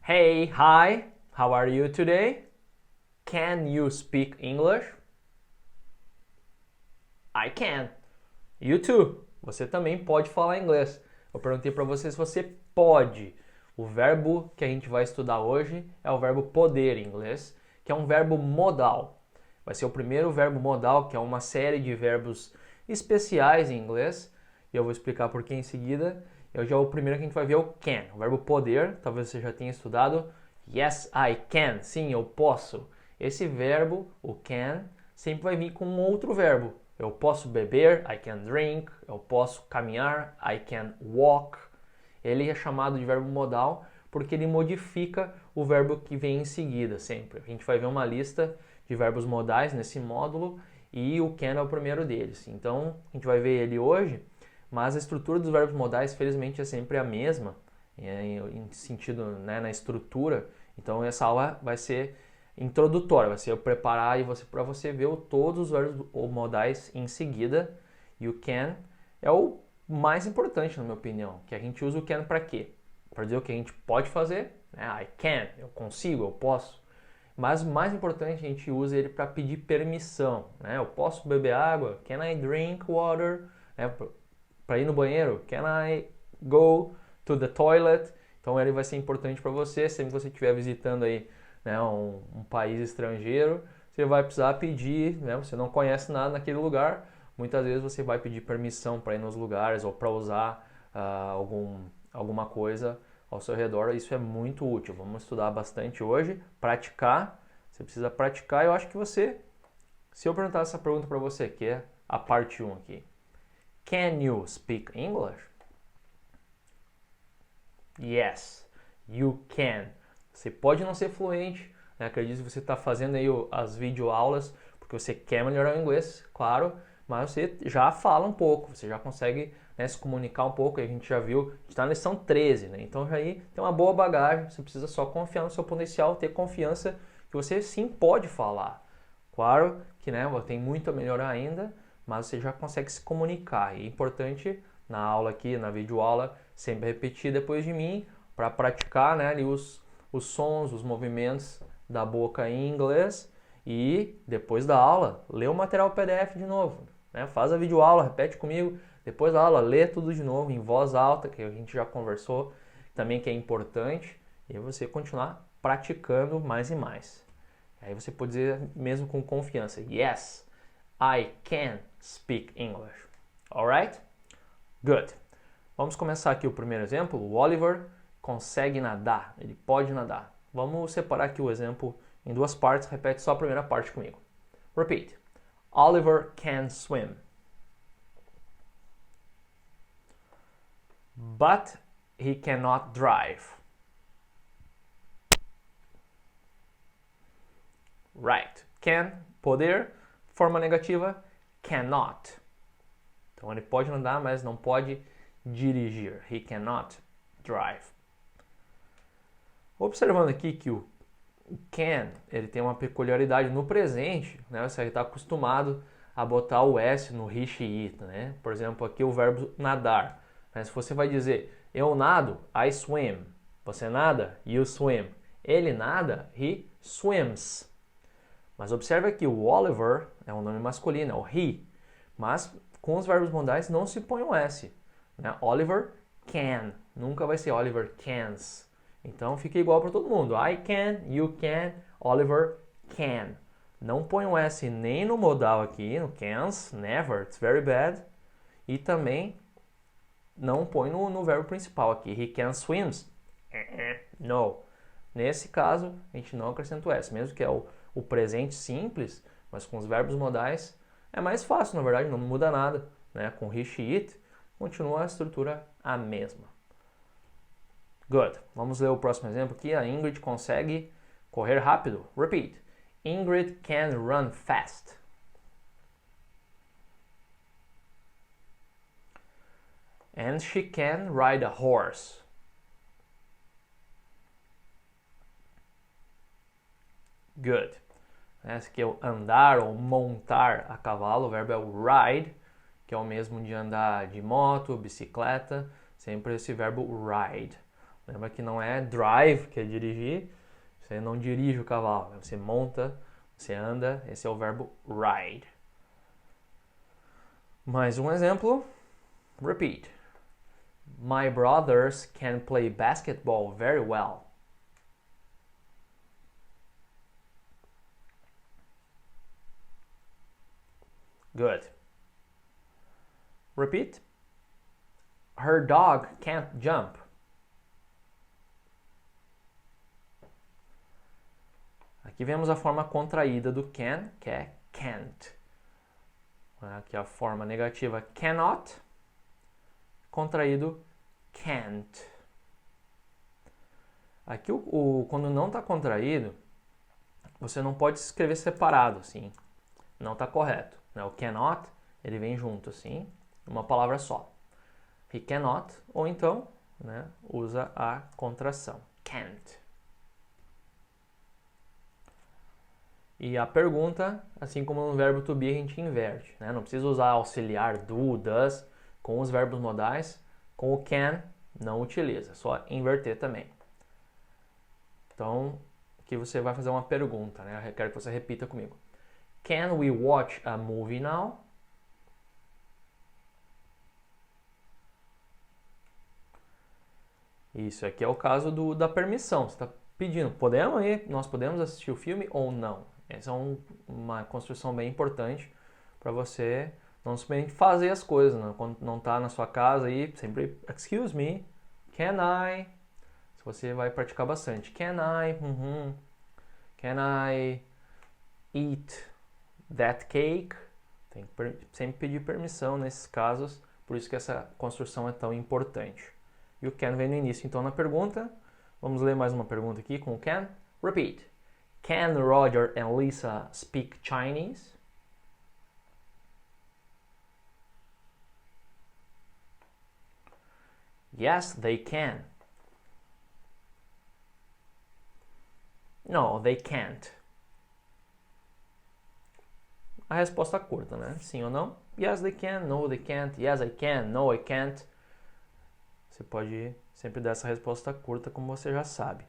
Hey, hi, how are you today? Can you speak English? I can. You too. Você também pode falar inglês. Eu perguntei para você se você pode. O verbo que a gente vai estudar hoje é o verbo poder em inglês, que é um verbo modal. Vai ser o primeiro verbo modal, que é uma série de verbos especiais em inglês. E eu vou explicar por que em seguida. O primeiro que a gente vai ver é o can, o verbo poder. Talvez você já tenha estudado. Yes, I can. Sim, eu posso. Esse verbo, o can, sempre vai vir com um outro verbo. Eu posso beber, I can drink. Eu posso caminhar, I can walk. Ele é chamado de verbo modal porque ele modifica o verbo que vem em seguida sempre. A gente vai ver uma lista de verbos modais nesse módulo e o can é o primeiro deles. Então, a gente vai ver ele hoje, mas a estrutura dos verbos modais, felizmente, é sempre a mesma, em sentido, né, na estrutura. Então, essa aula vai ser introdutória, vai ser eu preparar e para você ver todos os verbos modais em seguida. E o can é o mais importante, na minha opinião, que a gente usa o can para quê? Para dizer o que a gente pode fazer, né? I can, eu consigo, eu posso. Mas o mais importante, a gente usa ele para pedir permissão, né? Eu posso beber água? Can I drink water? Né? Para ir no banheiro? Can I go to the toilet? Então ele vai ser importante para você, sempre que você estiver visitando aí, né, um país estrangeiro, você vai precisar pedir, né? Você não conhece nada naquele lugar, muitas vezes você vai pedir permissão para ir nos lugares ou para usar alguma coisa ao seu redor. Isso é muito útil. Vamos estudar bastante hoje, praticar. Você precisa praticar. Eu acho que você, se eu perguntar essa pergunta para você, que é a parte 1 aqui. Can you speak English? Yes, you can. Você pode não ser fluente, né? Acredito que você está fazendo aí as videoaulas porque você quer melhorar o inglês, claro, mas você já fala um pouco, você já consegue, né, se comunicar um pouco. A gente já viu, está na lição 13, né? Então já aí tem uma boa bagagem, você precisa só confiar no seu potencial, ter confiança que você sim pode falar. Claro que, né, tem muito a melhorar ainda, mas você já consegue se comunicar. E é importante na aula aqui, na videoaula, sempre repetir depois de mim para praticar, né, ali os sons, os movimentos da boca em inglês. E depois da aula, lê o material PDF de novo, né? Faz a videoaula, repete comigo. Depois da aula, lê tudo de novo em voz alta, que a gente já conversou também, que é importante. E você continuar praticando mais e mais. Aí você pode dizer mesmo com confiança: Yes, I can speak English. Alright? Good. Vamos começar aqui o primeiro exemplo. O Oliver consegue nadar, ele pode nadar. Vamos separar aqui o exemplo em duas partes. Repete só a primeira parte comigo. Repeat. Oliver can swim. But he cannot drive. Right. Can, poder, forma negativa, cannot. Então ele pode nadar, mas não pode dirigir. He cannot drive. Observando aqui que o can, ele tem uma peculiaridade no presente, né? Você está acostumado a botar o S no he, she, it, né? Por exemplo, aqui o verbo nadar. Mas se você vai dizer, eu nado, I swim. Você nada, you swim. Ele nada, he swims. Mas observe aqui, o Oliver é um nome masculino, é o he. Mas com os verbos modais não se põe um S, né? Oliver can, nunca vai ser Oliver cans. Então fica igual para todo mundo. I can, you can, Oliver can. Não põe um S nem no modal aqui, no cans, never, it's very bad. E também não põe no verbo principal aqui, he can swims. No. Nesse caso, a gente não acrescenta o S, mesmo que é o presente simples, mas com os verbos modais é mais fácil, na verdade, não muda nada, né? Com he, she, it, continua a estrutura a mesma. Good. Vamos ler o próximo exemplo aqui. A Ingrid consegue correr rápido. Repeat. Ingrid can run fast. And she can ride a horse. Good. Esse aqui é o andar ou montar a cavalo. O verbo é o ride, que é o mesmo de andar de moto, bicicleta. Sempre esse verbo ride. Lembra que não é drive, que é dirigir. Você não dirige o cavalo, você monta, você anda. Esse é o verbo ride. Mais um exemplo. Repeat. My brothers can play basketball very well. Good. Repeat. Her dog can't jump. Aqui vemos a forma contraída do can, que é can't. Aqui a forma negativa cannot, contraído can't. Aqui quando não está contraído, você não pode escrever separado, assim. Não está correto. Né? O cannot, ele vem junto, assim, uma palavra só. He cannot, ou então, né, usa a contração, can't. E a pergunta, assim como no verbo to be, a gente inverte. Né? Não precisa usar auxiliar do, does, com os verbos modais. Com o can, não utiliza, só inverter também. Então, aqui você vai fazer uma pergunta, né? Eu quero que você repita comigo. Can we watch a movie now? Isso aqui é o caso da permissão. Você está pedindo, nós podemos assistir o filme ou não? Essa é uma construção bem importante para você não simplesmente fazer as coisas, né? Quando não está na sua casa aí, sempre, excuse me, can I? Se você vai praticar bastante, can I? Can I eat that cake? Tem que sempre pedir permissão nesses casos, por isso que essa construção é tão importante. E o can vem no início, então, na pergunta. Vamos ler mais uma pergunta aqui com o can. Repeat. Can Roger and Lisa speak Chinese? Yes, they can. No, they can't. A resposta curta, né? Sim ou não? Yes, they can. No, they can't. Yes, I can. No, I can't. Você pode sempre dar essa resposta curta, como você já sabe.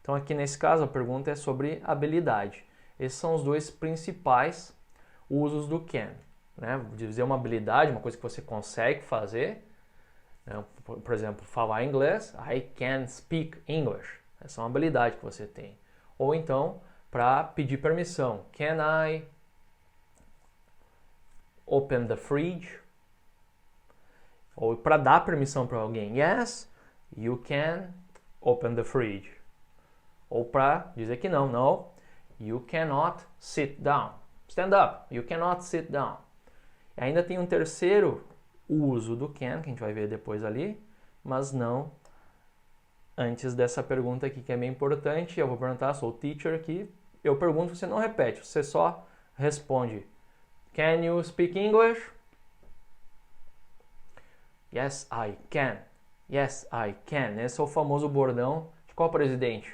Então, aqui nesse caso, a pergunta é sobre habilidade. Esses são os dois principais usos do can. Né? Dizer uma habilidade, uma coisa que você consegue fazer. Né? Por exemplo, falar inglês. I can speak English. Essa é uma habilidade que você tem. Ou então, para pedir permissão. Can I open the fridge? Ou para dar permissão para alguém. Yes, you can open the fridge. Ou para dizer que não. No, you cannot sit down. Stand up. You cannot sit down. E ainda tem um terceiro uso do can, que a gente vai ver depois ali, mas não antes dessa pergunta aqui, que é bem importante. Eu vou perguntar, sou o teacher aqui. Eu pergunto, você não repete, você só responde. Can you speak English? Yes, I can. Yes, I can. Esse é o famoso bordão de qual presidente?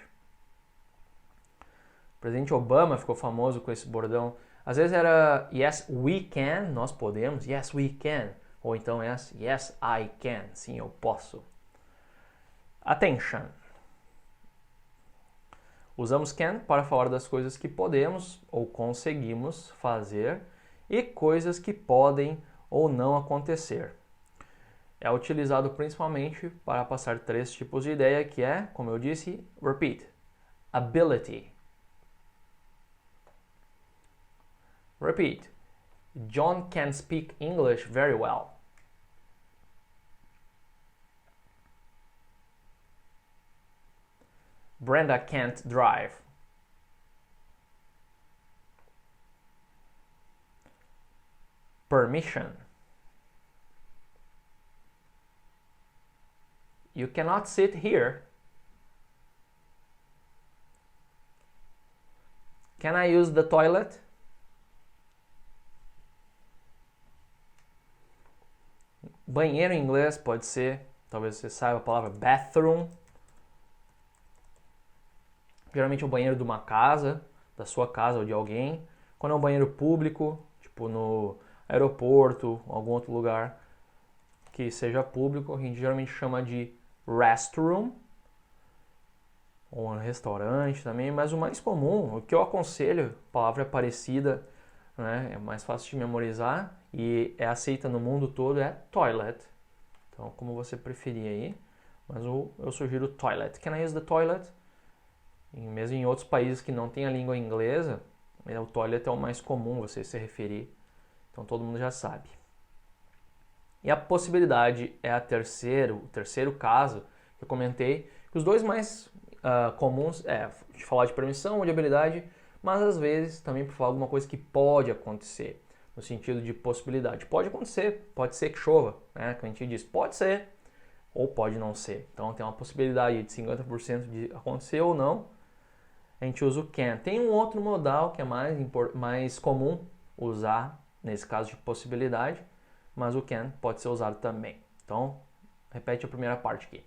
O presidente Obama ficou famoso com esse bordão. Às vezes era yes, we can, nós podemos. Yes, we can. Ou então yes, I can. Sim, eu posso. Attention. Usamos can para falar das coisas que podemos ou conseguimos fazer e coisas que podem ou não acontecer. É utilizado principalmente para passar três tipos de ideia, que é, como eu disse, repeat, ability. Repeat. John can speak English very well. Brenda can't drive. Permission. You cannot sit here. Can I use the toilet? Banheiro em inglês pode ser, talvez você saiba a palavra bathroom. Geralmente é o banheiro de uma casa, da sua casa ou de alguém. Quando é um banheiro público, tipo no aeroporto, algum outro lugar que seja público, a gente geralmente chama de restroom. ou um restaurante também, mas o mais comum, o que eu aconselho, a palavra é parecida, né, é mais fácil de memorizar e é aceita no mundo todo, é toilet. Então, como você preferir aí, mas eu sugiro toilet. Can I use the toilet? E mesmo em outros países que não tem a língua inglesa, o toilet é o mais comum você se referir. Então, todo mundo já sabe. E a possibilidade é o terceiro caso que eu comentei, que os dois mais comuns é de falar de permissão ou de habilidade, mas às vezes também por falar alguma coisa que pode acontecer, no sentido de possibilidade. Pode acontecer, pode ser que chova, né? Que a gente diz, pode ser ou pode não ser. Então tem uma possibilidade de 50% de acontecer ou não. A gente usa o can. Tem um outro modal que é mais comum usar nesse caso de possibilidade, mas o can pode ser usado também. Então, repete a primeira parte aqui.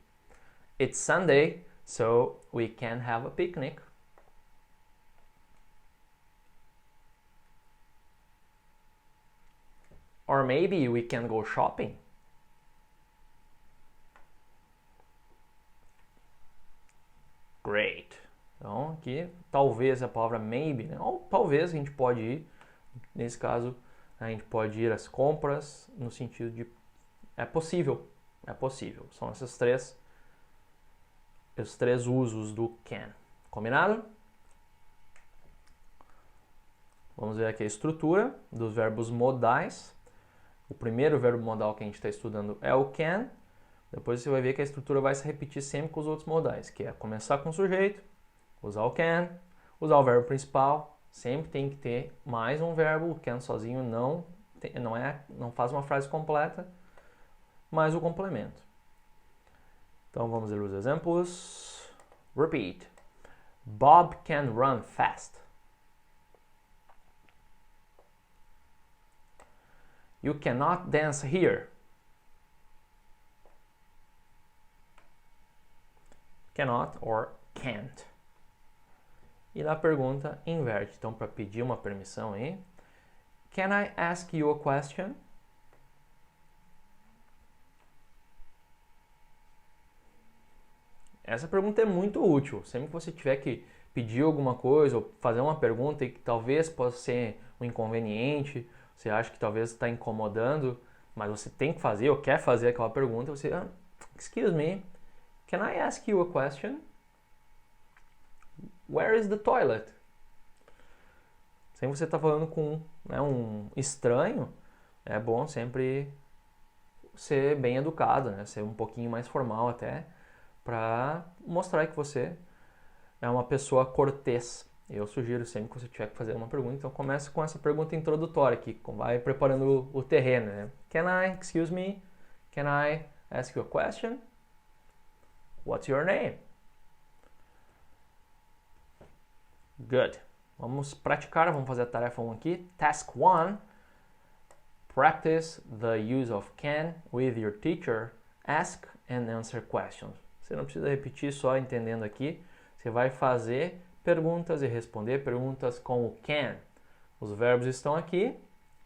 It's Sunday, so we can have a picnic. Or maybe we can go shopping. Great. Então, aqui, talvez a palavra maybe, né? Ou talvez a gente pode ir, nesse caso, a gente pode ir às compras, no sentido de é possível. São os três usos do can. Combinado? Vamos ver aqui a estrutura dos verbos modais. O primeiro verbo modal que a gente está estudando é o can. Depois você vai ver que a estrutura vai se repetir sempre com os outros modais, que é começar com o sujeito, usar o can, usar o verbo principal. Sempre tem que ter mais um verbo. O can sozinho não faz uma frase completa, mais o complemento. Então vamos ver os exemplos. Repeat. Bob can run fast. You cannot dance here. Cannot or can't. E na pergunta, inverte. Então, para pedir uma permissão aí, can I ask you a question? Essa pergunta é muito útil. Sempre que você tiver que pedir alguma coisa ou fazer uma pergunta e que talvez possa ser um inconveniente, você acha que talvez está incomodando, mas você tem que fazer ou quer fazer aquela pergunta, você, excuse me, can I ask you a question? Where is the toilet? Sempre você está falando com um estranho, é bom sempre ser bem educado, né? Ser um pouquinho mais formal até, para mostrar que você é uma pessoa cortês. Eu sugiro sempre que você tiver que fazer uma pergunta, então comece com essa pergunta introdutória aqui, vai preparando o terreno, né? Can I, excuse me, can I ask you a question? What's your name? Good. Vamos praticar, vamos fazer a tarefa 1 aqui. Task 1. Practice the use of can with your teacher. Ask and answer questions. Você não precisa repetir só entendendo aqui. Você vai fazer perguntas e responder perguntas com o can. Os verbos estão aqui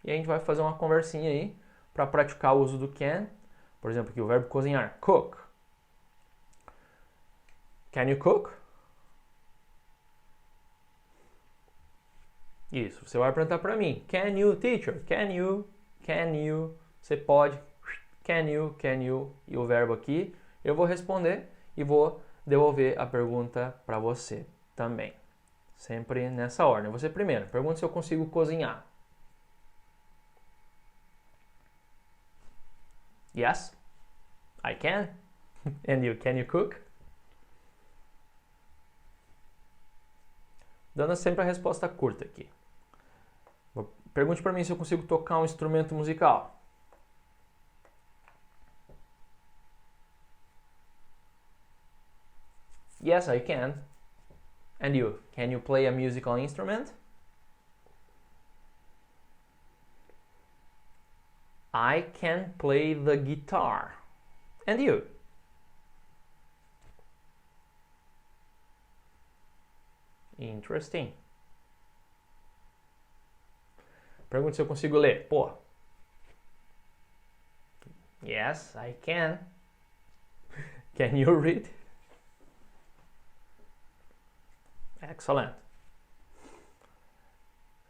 e a gente vai fazer uma conversinha aí para praticar o uso do can. Por exemplo, aqui o verbo cozinhar, cook. Can you cook? Isso, você vai perguntar para mim. Can you, teacher? Can you? Você pode. Can you? E o verbo aqui. Eu vou responder e vou devolver a pergunta para você também. Sempre nessa ordem. Você primeiro, pergunta se eu consigo cozinhar. Yes, I can. And you, can you cook? Dando sempre a resposta curta aqui. Pergunte para mim se eu consigo tocar um instrumento musical. Yes, I can. And you, can you play a musical instrument? I can play the guitar. And you? Interesting. Pergunta se eu consigo ler. Pô. Yes, I can. Can you read? Excellent.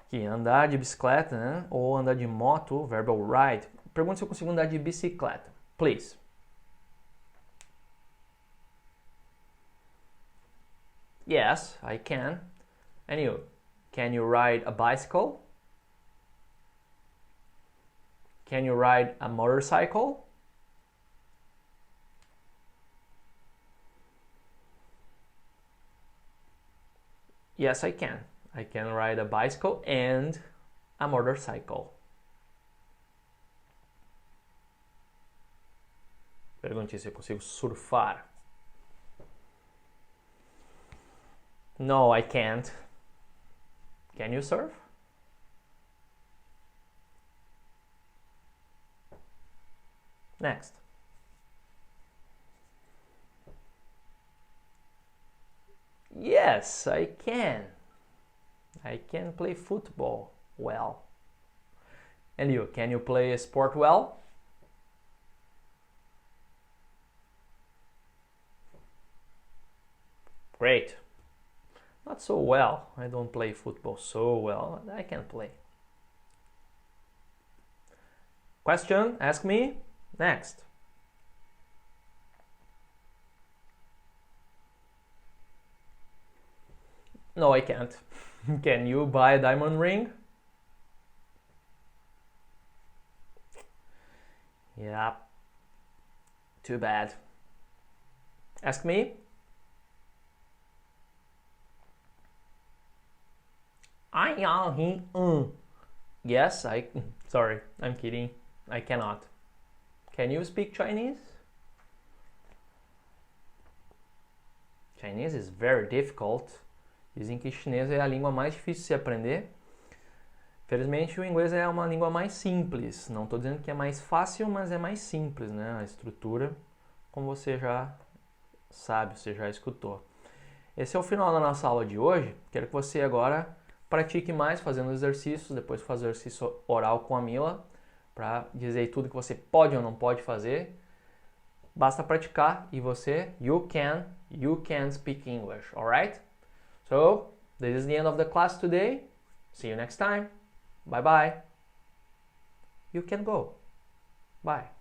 Aqui, andar de bicicleta, né? Ou andar de moto, verbo ride. Pergunta se eu consigo andar de bicicleta. Please. Yes, I can. And you? Can you ride a bicycle? Can you ride a motorcycle? Yes, I can. I can ride a bicycle and a motorcycle. Pergunte se eu consigo surfar. No, I can't. Can you surf? Next. Yes, I can. I can play football well. And you, can you play a sport well? Great. Not so well. I don't play football so well. I can play. Question? Ask me. Next. No, I can't. Can you buy a diamond ring? Yeah. Too bad. Ask me. Yes, sorry, I'm kidding. I cannot. Can you speak Chinese? Chinese is very difficult. Dizem que chinês é a língua mais difícil de se aprender. Felizmente o inglês é uma língua mais simples. Não estou dizendo que é mais fácil, mas é mais simples, né? A estrutura, como você já sabe, você já escutou. Esse é o final da nossa aula de hoje. Quero que você agora pratique mais fazendo exercícios, depois fazer exercício oral com a Mila, para dizer tudo que você pode ou não pode fazer. Basta praticar e você, you can speak English, alright? So, this is the end of the class today. See you next time. Bye bye. You can go. Bye.